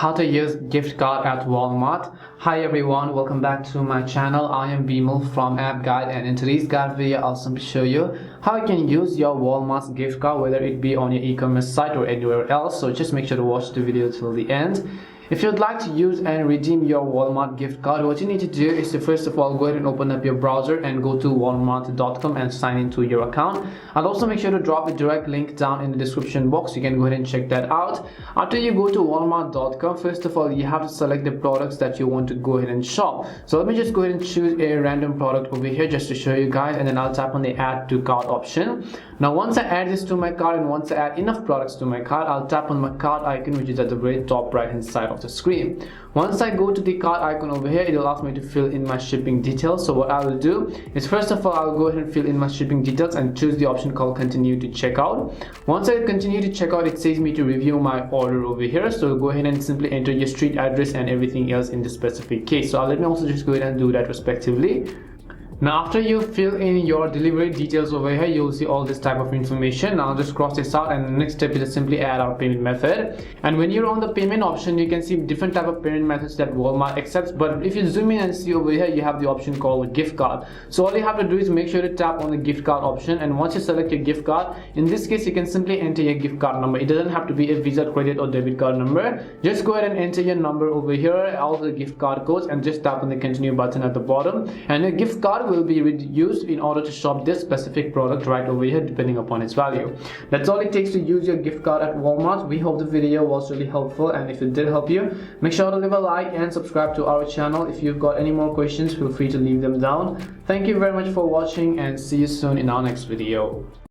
How to use gift card at Walmart. Hi everyone, welcome back to my channel. I am Bimal from App Guide, and in today's guide video I'll simply show you how you can use your Walmart's gift card, whether it be on your e-commerce site or anywhere else. So just make sure to watch the video till the end. If you'd like to use and redeem your Walmart gift card, what you need to do is to first of all go ahead and open up your browser and go to walmart.com and sign into your account. I'll also make sure to drop a direct link down in the description box. You can go ahead and check that out. After you go to walmart.com, first of all you have to select the products that you want to go ahead and shop. So let me just go ahead and choose a random product over here just to show you guys, and then I'll tap on the add to cart option. Now once I add this to my cart, and once I add enough products to my cart, I'll tap on my cart icon, which is at the very top right hand side of the screen. Once I go to the cart icon over here, it will ask me to fill in my shipping details. So what I will do is first of all I'll go ahead and fill in my shipping details and choose the option called continue to checkout. Once I continue to checkout, it says me to review my order over here. So go ahead and simply enter your street address and everything else in the specific case. So let me also just go ahead and do that respectively. Now after you fill in your delivery details over here, you'll see all this type of information. Now just cross this out, and the next step is to simply add our payment method. And when you're on the payment option, you can see different type of payment methods that Walmart accepts. But if you zoom in and see over here, you have the option called gift card. So all you have to do is make sure to tap on the gift card option, and once you select your gift card, in this case you can simply enter your gift card number. It doesn't have to be a Visa, credit or debit card number. Just go ahead and enter your number over here, all the gift card codes, and just tap on the continue button at the bottom, and your gift card will be used in order to shop this specific product right over here depending upon its value. That's all it takes to use your gift card at Walmart. We hope the video was really helpful, and if it did help you, make sure to leave a like and subscribe to our channel. If you've got any more questions, feel free to leave them down. Thank you very much for watching, and see you soon in our next video.